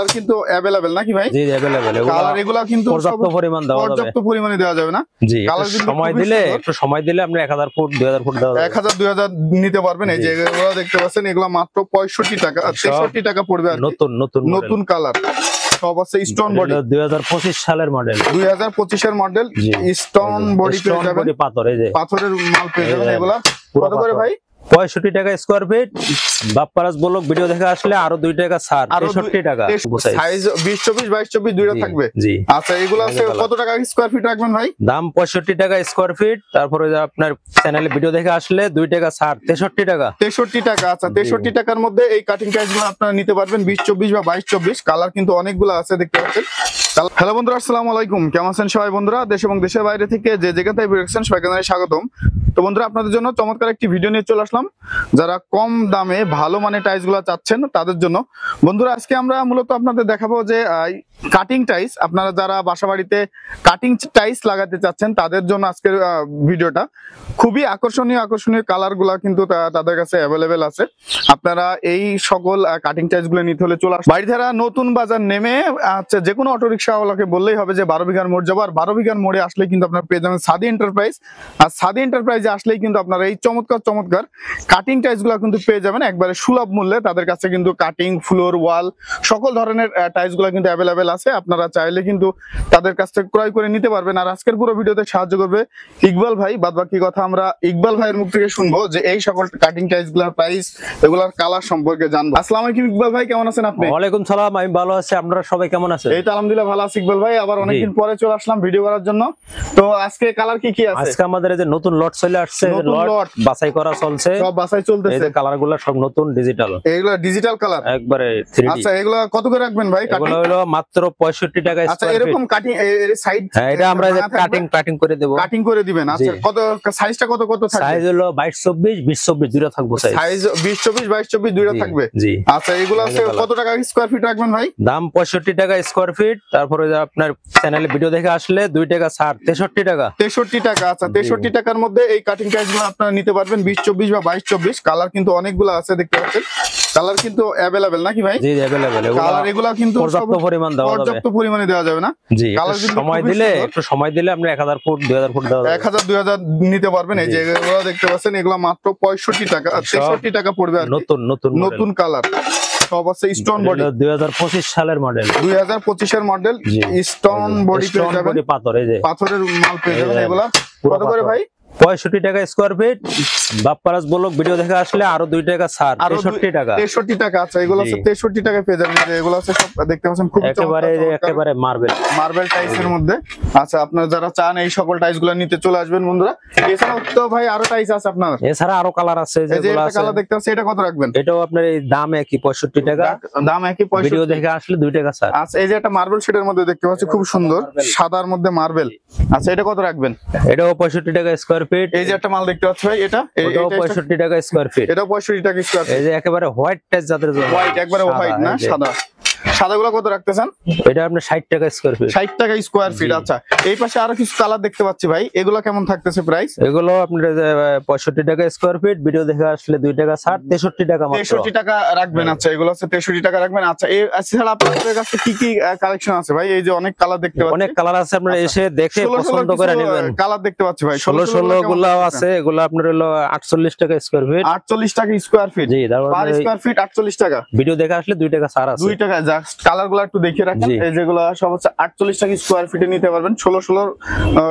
Colour কিন্তু available নাকি ভাই? জি अवेलेबल। কালার এগুলা কিন্তু পর্যাপ্ত পরিমাণে দেওয়া যাবে না? জি, কালার কিন্তু একটু সময় দিলে আপনি 1000 ফুট 2000 ফুট দেওয়া যাবে। 1000 2000 নিতে পারবেন। এই যে এগুলো দেখতে পাচ্ছেন, এগুলো মাত্র 65 টাকা 63 টাকা পড়বে। আর নতুন কালার সব আছে স্টোন বডি। 2025 সালের মডেল, 2025 এর মডেল, স্টোন বডি পেয়ে যাবেন। পাথর, এই যে পাথরের মাল পেয়ে যাবেন। এগুলা কত করে ভাই? 65 টাকা square feet. Bapparaj block video দেখে আসলে আরো 2 টাকা ছাড়, 63 টাকা। সাইজ 20 24 22 24 দুইটা থাকবে। জি, আচ্ছা এগুলো আছে কত টাকা স্কয়ার ফিট রাখবেন ভাই? দাম 65 টাকা স্কয়ার ফিট। তারপরে আপনার চ্যানেলে ভিডিও দেখে আসলে 2 টাকা ছাড়, 63 টাকা। 63 টাকা। আচ্ছা 63 টাকার মধ্যে এই কাটিং প্রাইসগুলো আপনারা নিতে পারবেন। 20 24 বা 22 24 কালার কিন্তু অনেকগুলো আছে, দেখতে পাচ্ছেন। হ্যালো বন্ধুরা, আসসালামু আলাইকুম। কেমন আছেন সবাই বন্ধুরা? দেশ এবং দেশের বাইরে থেকে যে যেখান থেকে ভিডিও দেখছেন সবাইকে জানাই স্বাগতম। তো বন্ধুরা, আপনাদের জন্য চমৎকার একটি ভিডিও নিয়ে চলে আসলাম। যারা কম দামে ভালো মানের টাইলস গুলো চাচ্ছেন তাদের জন্য বন্ধুরা, আজকে আমরা মূলত আপনাদের দেখাবো যে কাটিং টাইলস। আপনারা যারা বাসা বাড়িতে কাটিং টাইলস লাগাতে চাচ্ছেন তাদের জন্য আজকের ভিডিওটা। খুবই আকর্ষণীয় কালার গুলা কিন্তু তাদের কাছে অ্যাভেলেবেল আছে। আপনারা এই সকল কাটিং টাইলস গুলো নিতে হলে চলে আসুন বাড়িধারা নতুন বাজার নেমে যে কোনো অটো রিক্সাওয়ালাকে বললেই হবে যে 12 বিঘার মোড় যাবো। আর 12 বিঘার মোড়ে আসলে কিন্তু আপনারা পেয়ে যাবেন সাদি এন্টারপ্রাইজ। আর সাদি এন্টারপ্রাইজে আসলেই কিন্তু আপনারা এই চমৎকার কাটিং টাইলস গুলা কিন্তু পেয়ে যাবেন একবারে সুলভ মূল্যে। তাদের কাছে কিন্তু কাটিং, ফ্লোর, ওয়াল সকল ধরনের টাইলস গুলা কিন্তু অ্যাভেলেবেল আছে। আপনারা চাইলে কিন্তু তাদের কাছ থেকে ক্রয় করে নিতে পারবেন। আর আজকের পুরো ভিডিওতে সাহায্য করবে ইকবাল ভাই। বাদ বাকি কথা আমরা ইকবাল ভাইয়ের মুখ থেকে শুনবো যে এই সকল কাটিং টাইলস গুলার প্রাইস, এগুলার কালার সম্পর্কে জানবো। আসসালামু আলাইকুম ইকবাল ভাই, কেমন আছেন আপনি? ওয়ালাইকুম সালাম, আমি ভালো আছি। আপনারা সবাই কেমন আছেন? এই তো আলহামদুলিল্লাহ ভালো আছি ইকবাল ভাই। আবার অনেকদিন পরে চলে আসলাম ভিডিও করার জন্য। তো আজকে কালার কি আছে? আজকে আমাদের এই যে নতুন লট চলে আসছে, লট বাছাই করা চলছে, সব বাছাই চলতেছে। এই যে কালারগুলো সব নতুন ডিজিটাল, এগুলা ডিজিটাল কালার একবারে 3D। আচ্ছা এগুলা কত করে রাখবেন ভাই? এগুলো হলো মাত্র 65 টাকা স্কয়ার ফিট। আচ্ছা এরকম কাটিং সাইড, হ্যাঁ এটা আমরা যে কাটিং করে দেব। কাটিং করে দিবেন। আচ্ছা কত সাইজটা কত থাকবে? সাইজ হলো 22 24 20 24 দুইটা থাকবে। সাইজ 20 24 22 24 দুইটা থাকবে। জি। আচ্ছা এগুলো আছে কত টাকা স্কয়ার ফিট রাখবেন ভাই? দাম 65 টাকা স্কয়ার ফিট। তারপরে আপনার চ্যানেলে ভিডিও দেখে আসলে 2 টাকা ছাড়, 63 টাকা। 63 টাকা। আচ্ছা 63 টাকার মধ্যে এই কাটিং প্রাইসগুলো আপনারা নিতে পারবেন। 20 24 বা 22 24 কালার কিন্তু অনেকগুলো আছে, দেখতে পাচ্ছেন। কালার কিন্তু अवेलेबल নাকি ভাই? জি अवेलेबल। কালার এগুলা কিন্তু পর্যাপ্ত পরিমাণে দেওয়া যাবে না? জি, একটু সময় দিলে আপনি 1000 ফুট 2000 ফুট দেওয়া যাবে। 1000 2000 নিতে পারবেন। এই যে এগুলো দেখতে পাচ্ছেন, এগুলো মাত্র 65 টাকা 63 টাকা পড়বে। আর নতুন কালার সব আছে স্টোন বডি। 2025 সালের মডেল, 2025 এর মডেল, স্টোন বডি পেয়ে যাবেন। পাথর, এই যে পাথরের মাল পেয়ে যাবেন। এগুলা কত করে ভাই? 65 টাকা square feet. Bapparaj block video দেখে আসলে আরো 2 টাকা ছাড়, 63 টাকা। 63 টাকা। আচ্ছা এগুলো আছে 63 টাকায় পেয়ে যাবেন। এগুলো আছে সব দেখতে পাচ্ছেন খুব একেবারে মার্বেল টাইলসের মধ্যে। আচ্ছা আপনারা যারা চান এই সকল টাইলস গুলো নিতে চলে আসবেন বন্ধুরা। এছাড়াও তো ভাই আরো টাইলস আছে আপনার? এছাড়া আরো কালার আছে, যেগুলো আছে কালার দেখতে পাচ্ছেন। এটা কত রাখবেন? এটাও আপনার এই দাম একই 65 টাকা। দাম একই 65, ভিডিও দেখে আসলে 2 টাকা ছাড়। আচ্ছা এই যে একটা মার্বেল শেডের মধ্যে দেখতে পাচ্ছি, খুব সুন্দর সাদার মধ্যে মার্বেল। আচ্ছা এটা কত রাখবেন? এটাও 65 টাকা স্কয়ার ফিট। এই যে একটা মাল দেখতে পাচ্ছি ভাই, এটাও 65 টাকা স্কয়ার ফিট। এটাও 65 টাকা স্কয়ার ফিট। এই যে একেবারে হোয়াইট টাইলস, যাদের হোয়াইট একবারে হোয়াইট না সাদা। সাদাগুলো কত রাখতেছেন? এটা আপনি 60 টাকা স্কয়ার ফিট। 60 টাকা স্কয়ার ফিট। আচ্ছা এই পাশে আরো কিছু কালার দেখতে পাচ্ছি ভাই, এগুলো কেমন থাকতেছে প্রাইস? এগুলো আপনার 65 টাকা স্কয়ার ফিট। ভিডিও দেখে আসলে 2 টাকা ছাড়, 63 টাকা মাত্র। 63 টাকা রাখবেন। আচ্ছা এগুলো আছে 63 টাকা রাখবেন। আচ্ছা এছাড়া আপনাদের কাছে কি কালেকশন আছে ভাই? এই যে অনেক কালার দেখতে পাচ্ছি, অনেক কালার আছে, আপনারা এসে দেখে পছন্দ করে নেবেন। কালার দেখতে পাচ্ছি ভাই, 16 গুলাও আছে। এগুলো আপনার হলো 48 টাকা স্কয়ার ফিট। 48 টাকা স্কয়ার ফিট। জি, পার স্কয়ার ফিট 48 টাকা। ভিডিও দেখে আসলে 2 টাকা ছাড় আছে। 2 টাকা। জাস্ট কালারগুলো একটু দেখে রাখেন। এই যেগুলো সব হচ্ছে 48 টাকা স্কয়ার ফিটে নিতে পারবেন। 16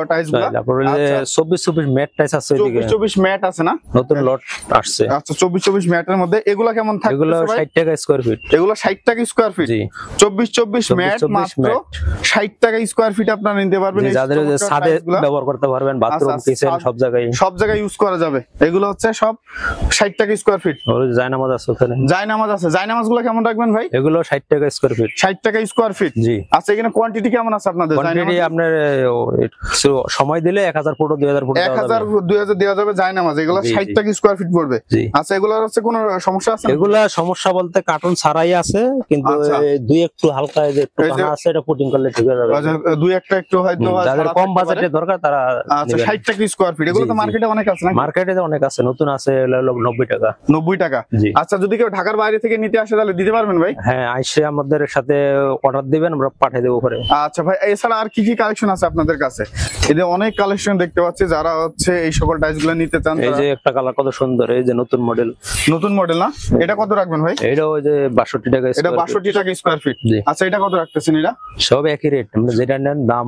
টাইলস গুলো। তারপর এই যে 24 ম্যাট টাইলস আছে, এদিকে 24 ম্যাট আছে না? নতুন লট আসছে। আচ্ছা 24 ম্যাটের মধ্যে এগুলো কেমন থাকবে? এগুলো 60 টাকা স্কয়ার ফিট। এগুলো 60 টাকা স্কয়ার ফিট। জি 24 ম্যাট মাত্র 60 টাকা স্কয়ার ফিট আপনারা নিতে পারবেন। যাদের ছাদে ব্যবহার করতে পারবেন, বাথরুম, কিচেন সব জায়গায় ইউজ করা যাবে। এগুলো হচ্ছে সব 60 টাকা স্কয়ার ফিট। ওর জায়নামাজ আছে ওখানে। জায়নামাজ আছে। জায়নামাজগুলো কেমন রাখবেন ভাই? এগুলো 60 টাকা স্কয়ার ফিট। 60 টাকা স্কয়ার ফিট। জি। আচ্ছা এখানে কোয়ান্টিটি কেমন আছে আপনাদের? কোয়ান্টিটি আপনার সময় দিলে 1000 ফুট 2000 ফুট 1000 2000 দেওয়া যাবে জায়নামাজ। এগুলো 60 টাকা স্কয়ার ফিট পড়বে। আচ্ছা এগুলোর হচ্ছে কোনো সমস্যা আছে? এগুলা সমস্যা বলতে কার্টুন ছাড়াই আছে, কিন্তু দুই একটু হালকা যে একটু কানা আছে, এটা পুটিং করলে ঠিক হয়ে যাবে। আচ্ছা দুই একটা একটু হয়তো যাদের কম বাজেটে দরকার তারা। আচ্ছা 60 টাকা স্কয়ার ফিট। এগুলো তো মার্কেটে অনেক আছে না? মার্কেটে অনেক আছে, নতুন আছে 90 টাকা। 90 টাকা। আচ্ছা যদি কেউ ঢাকার বাইরে থেকে নিতে আসে তাহলে দিতে পারবেন ভাই? হ্যাঁ আইসে আমরা আমাদের সাথে অর্ডার দিবেন, আমরা পাঠিয়ে দেবো করে। আচ্ছা ভাই, এছাড়া আর কি কি কালেকশন আছে আপনাদের কাছে? এদের অনেক কালেকশন দেখতে পাচ্ছি, যারা হচ্ছে এই সকল টাইলস গুলো নিতে চান। এই যে একটা কালার কত সুন্দর, এই যে নতুন মডেল। নতুন মডেল না? এটা কত রাখবেন ভাই? এটা ওই যে 62 টাকা। এটা 62 টাকা স্কয়ার ফিট। আচ্ছা, এটা কত রাখতেছেন? এটা সব একই রেট, আমরা যেটা নেন দাম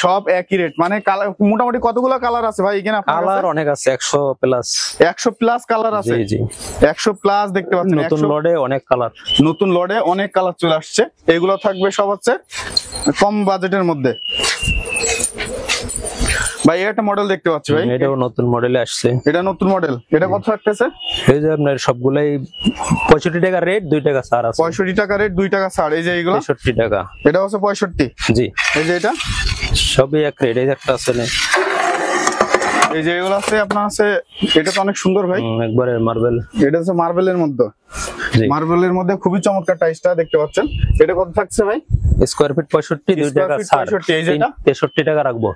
সব একই রেট। মানে কালার মোটামুটি কতগুলো কালার আছে ভাই এখানে? কালার অনেক আছে, 100 প্লাস। 100 প্লাস কালার আছে? জি জি, 100 প্লাস দেখতে পাচ্ছেন। নতুন লটে অনেক কালার, নতুন লটে অনেক কালার চলে আসছে। এগুলো থাকবে সব হচ্ছে কম বাজেটের মধ্যে। ভাই একটা মডেল দেখতে পাচ্ছি ভাই, এটাও নতুন মডেলে আসছে। এটা নতুন মডেল। এটা কত থাকতেছে? এই যে আপনার সবগুলাই 65 টাকা রেট, 2 টাকা ছাড় আছে। 65 টাকা রেট, 2 টাকা ছাড়। এই যে এইগুলো 65 টাকা। এটা হচ্ছে 65। জি, এই যে এটা সবই এক রেট। এই যে একটা আছে না, এই যে এগুলো আছে আপনার আছে। এটা তো অনেক সুন্দর ভাই, একবারে মার্বেল। এটা হচ্ছে মার্বেলের মধ্যে। জি, মার্বেলের মধ্যে খুবই চমৎকার টাইলসটা দেখতে পাচ্ছেন। এটা কত থাকছে ভাই? স্কয়ার ফিট 65, 2 টাকা ছাড়। 65। এই যে এটা 63 টাকা রাখবো।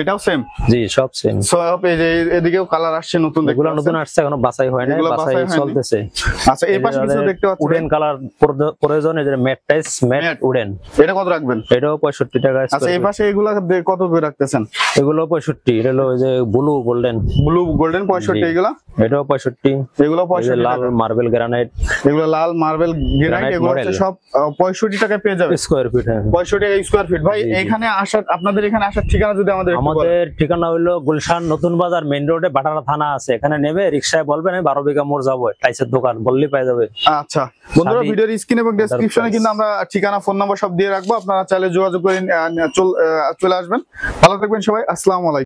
এটাও সেম? জি, সব সেম। সব এই যে এদিকেও কালার আসছে নতুন, দেখতে এগুলো পাচ্ছেন। নতুন আসছে, এখনো বাছাই হয় না, এগুলো বাছাই বাছাই হয়নি। চলতেছে। আচ্ছা, এই পাশে কিছু দেখতে পাচ্ছি উডেন কালার প্রয়োজন, এই যে ম্যাট টাইলস, ম্যাট উডেন। এটা কত রাখবেন? এটাও 65 টাকা। আচ্ছা, এই পাশে এগুলা কত করে রাখতেছেন? এগুলো 65। এটা হলো ওই যে ব্লু গোল্ডেন। Blue golden 65। এগুলা এটাও 65। এগুলো 65 লাল মার্বেল গ্রানাইট। এগুলো লাল মার্বেল গ্রানাইট। এগুলো হচ্ছে সব 65 টাকায় পেয়ে যাবে স্কয়ার ফিট। 65 টাকা স্কয়ার ফিট। ভাই এখানে আসার, আপনাদের এখানে আসার ঠিকানা যদি আমাদের একটু বলেন। আমাদের ঠিকানা হলো গুলশান নতুন বাজার মেইন রোডে, বাটারা থানা আছে। এখানে নেমে রিকশায় বলবেন আমি 12 বিঘা মোড় যাবো, টাইসের দোকান বললেই পেয়ে যাবে। আচ্ছা বন্ধুরা, ভিডিওর স্ক্রিন এবং ডেসক্রিপশনে কিন্তু আমরা ঠিকানা, ফোন নাম্বার সব দিয়ে রাখবো। আপনারা চাইলে যোগাযোগ করে চলে আসবেন। ভালো থাকবেন সবাই। আসসালামু আলাইকুম।